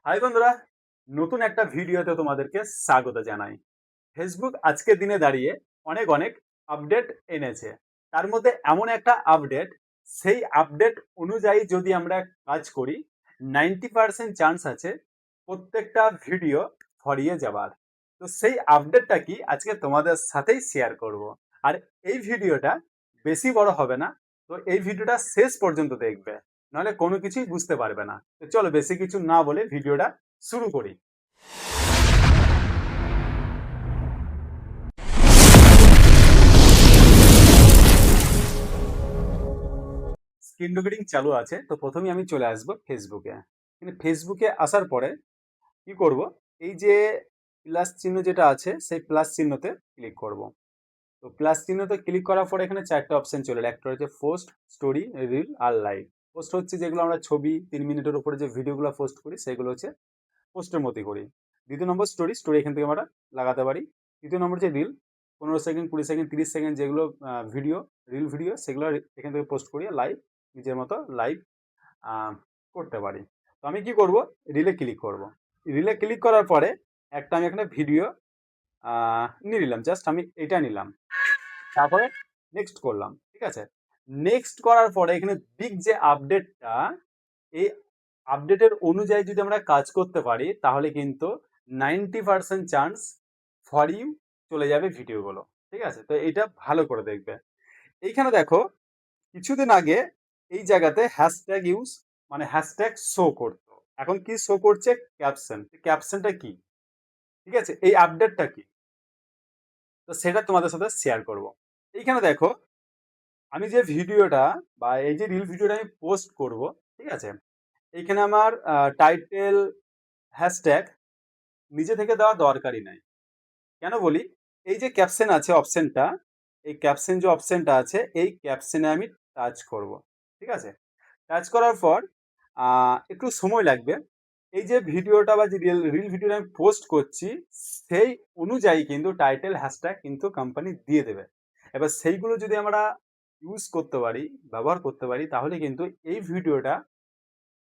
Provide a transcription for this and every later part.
High বন্ধুরা, নতুন একটা ভিডিওতে তোমাদেরকে স্বাগত জানাই। ফেসবুক আজকের দিনে দাঁড়িয়ে অনেক অনেক আপডেট এনেছে। তার মধ্যে এমন একটা আপডেট, সেই আপডেট অনুযায়ী যদি আমরা কাজ করি 90% চান্স আছে প্রত্যেকটা ভিডিও ছড়িয়ে যাবার। তো সেই আপডেটটা কি আজকে তোমাদের সাথেই শেয়ার করব। আর এই ভিডিওটা বেশি বড় হবে না, তো এই ভিডিওটা শেষ পর্যন্ত দেখবে, নাহলে কোনো কিছুই বুঝতে পারবে না। তো চলো বেশি কিছু না বলে ভিডিওটা শুরু করি। স্ক্রিন রেকর্ডিং চালু আছে, তো প্রথমেই আমি চলে আসবো ফেসবুকে। কিন্তু ফেসবুকে আসার পরে কি করব, এই যে প্লাস চিহ্ন যেটা আছে সেই প্লাস চিহ্নতে ক্লিক করব। তো প্লাস চিহ্নতে ক্লিক করার পরে এখানে চারটে অপশন চলে এলো। একটা হচ্ছে পোস্ট, স্টোরি, রিল আর লাইভ। পোস্ট হচ্ছে যেগুলো আমরা ছবি 3 মিনিটের উপরে যে ভিডিওগুলো পোস্ট করি সেগুলো হচ্ছে পোস্টের মতোই করি। দ্বিতীয় নম্বর স্টোরি, স্টোরি এখান থেকে আমরা লাগাতে পারি। তৃতীয় নম্বর হচ্ছে রিল, 15 সেকেন্ড, 20 সেকেন্ড, 30 সেকেন্ড যেগুলো ভিডিও, রিল ভিডিও, সেগুলো এখান থেকে পোস্ট করি। লাইভ নিজের মতো লাইভ করতে পারি। তো আমি কি করব, রিলে ক্লিক করব। রিলে ক্লিক করার পরে একটা আমি এখানে ভিডিও নিয়ে নিলাম, জাস্ট আমি এটা নিলাম। তারপরে নেক্সট করলাম, ঠিক আছে। নেক্সট করার পরে এখানে বিগ যে আপডেটটা, এই আপডেটের অনুযায়ী যদি আমরা কাজ করতে পারি তাহলে কিন্তু 90% চান্স ফর ইউ চলে যাবে ভিডিওগুলো, ঠিক আছে। তো এটা ভালো করে দেখবে। এইখানে দেখো, কিছুদিন আগে এই জায়গাতে হ্যাশট্যাগ ইউজ মানে হ্যাশট্যাগ শো করতো, এখন কি শো করছে, ক্যাপশন। ক্যাপশনটা কি, ঠিক আছে, এই আপডেটটা কি, তো সেটা তোমাদের সাথে শেয়ার করব। এইখানে দেখো, আমি যে ভিডিওটা বা এই যে রিল ভিডিওটা আমি পোস্ট করব, ঠিক আছে, এইখানে আমার টাইটেল, হ্যাশট্যাগ নিজে থেকে দেওয়া দরকারই নাই। কেন বলি, এই যে ক্যাপশন আছে অপশনটা, এই ক্যাপশন যে অপশনটা আছে এই ক্যাপশনে আমি টাচ করব, ঠিক আছে। টাচ করার পর একটু সময় লাগবে। এই যে ভিডিওটা বা যে রিল ভিডিওটা আমি পোস্ট করছি সেই অনুযায়ী কিন্তু টাইটেল, হ্যাশট্যাগ কিন্তু কোম্পানি দিয়ে দেবে। এবার সেইগুলো যদি আমরা ইউজ করতে পারি, ব্যবহার করতে পারি, তাহলে কিন্তু এই ভিডিওটা,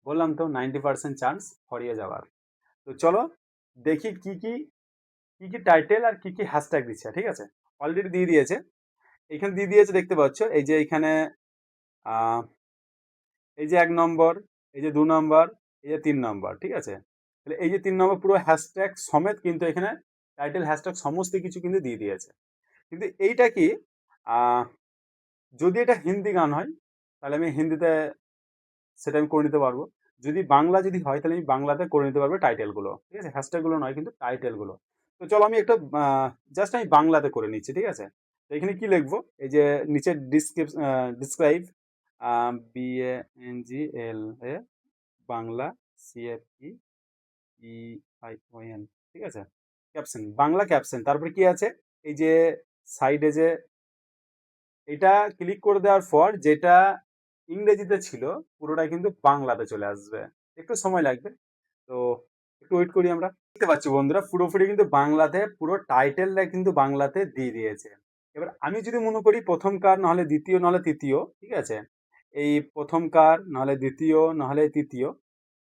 বললাম তো, 90% চান্স ছড়িয়ে যাওয়ার। তো চলো দেখি কি কি কি কি টাইটেল আর কি কি হ্যাশট্যাগ দিচ্ছে, ঠিক আছে। অলরেডি দিয়ে দিয়েছে, এখানে দিয়ে দিয়েছে দেখতে পাচ্ছ। এই যে এখানে আহ, এই যে 1 নম্বর, এই যে 2 নম্বর, এই যে 3 নম্বর, ঠিক আছে। তাহলে এই যে 3 নম্বর পুরো হ্যাশট্যাগ সমেত কিন্তু এখানে টাইটেল, হ্যাশট্যাগ সমস্ত কিছু কিন্তু দিয়ে দিয়েছে। কিন্তু এইটা কি, আহ, যদি এটা হিন্দি গান হয় তাহলে আমি হিন্দিতে সেটা আমি করে নিতে পারবো। যদি বাংলা যদি হয় তাহলে আমি বাংলাতে করে নিতে পারবো টাইটেলগুলো, ঠিক আছে, হ্যাশট্যাগুলো নয় কিন্তু টাইটেলগুলো। তো চলো আমি একটা জাস্ট আমি বাংলাতে করে নিচ্ছি, ঠিক আছে। তো এখানে কি লিখবো, এই যে নিচে ডিসক্রাইব, BANGL এ বাংলা, CFE EION, ঠিক আছে। ক্যাপশন, বাংলা ক্যাপশন, তারপরে কি আছে, এই যে সাইডে যে এটা ক্লিক করে দেওয়ার পর যেটা ইংরেজিতে ছিল পুরোটা কিন্তু বাংলাতে চলে আসবে। একটু সময় লাগবে, তো একটু ওয়েট করি আমরা। দেখতে পাচ্ছি বন্ধুরা, পুরোপুরি কিন্তু বাংলাতে পুরো টাইটেলটা কিন্তু বাংলাতে দিয়ে দিয়েছে। এবার আমি যদি মনে করি প্রথম কার নাহলে দ্বিতীয় নাহলে তৃতীয়, ঠিক আছে, এই প্রথম কার নাহলে দ্বিতীয় নাহলে তৃতীয়,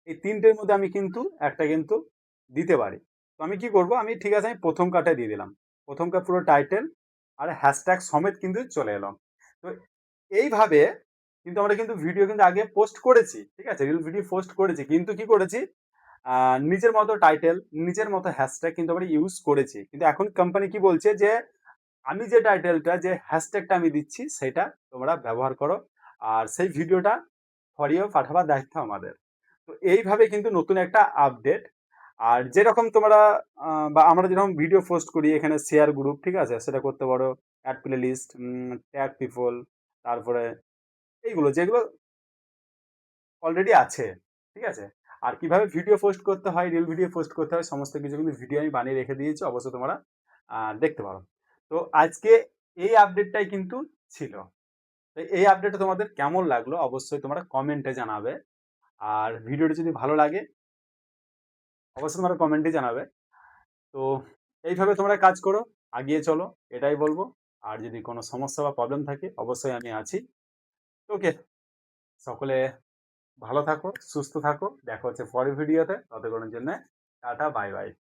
এই তিনটের মধ্যে আমি কিন্তু একটা কিন্তু দিতে পারি। তো আমি কি করব, আমি ঠিক আছে আমি প্রথম কারটা দিয়ে দিলাম। প্রথম কার পুরো টাইটেল আর হ্যাশট্যাগ সমেত কিন্তু চলে এলাম। তো এইভাবে কিন্তু আমরা কিন্তু ভিডিও কিন্তু আগে পোস্ট করেছি, ঠিক আছে, রিল ভিডিও পোস্ট করেছি, কিন্তু কি করেছি, নিজের মতো টাইটেল, নিজের মতো হ্যাশট্যাগ কিন্তু আমরা ইউজ করেছি। কিন্তু এখন কোম্পানি কি বলছে যে আমি যে টাইটেলটা, যে হ্যাশট্যাগটা আমি দিচ্ছি সেটা তোমরা ব্যবহার করো, আর সেই ভিডিওটা ছড়িয়ে পাঠাবার দায়িত্ব আমাদের। তো এইভাবে কিন্তু নতুন একটা আপডেট। আর যেরকম তোমরা বা আমরা যেরকম ভিডিও পোস্ট করি এখানে শেয়ার গ্রুপ, ঠিক আছে, সেটা করতে পারো। Add playlist, tag people, তারপরে এইগুলো যেগুলো অলরেডি আছে, ঠিক আছে। আর কিভাবে ভিডিও পোস্ট করতে হয়, রিল ভিডিও পোস্ট করতে হয়, সমস্ত কিছু কিন্তু ভিডিও আমি বানিয়ে রেখে দিয়েছি, অবশ্যই তোমরা দেখতে পারো। তো আজকে এই আপডেটটাই কিন্তু ছিল। তো এই আপডেটটা তোমাদের কেমন লাগলো অবশ্যই তোমরা কমেন্টে জানাবে। আর ভিডিওটি যদি ভালো লাগে অবশ্যই তোমরা কমেন্টে জানাবে। তো এইভাবে তোমরা কাজ করো, আগিয়ে চলো, এটাই বলবো। আর যদি কোনো সমস্যা বা প্রবলেম থাকে অবশ্যই আমি আছি। ওকে, সকলে ভালো থাকো, সুস্থ থাকো, দেখা হচ্ছে পরের ভিডিওতে। ততক্ষণের জন্য টাটা, বাই বাই।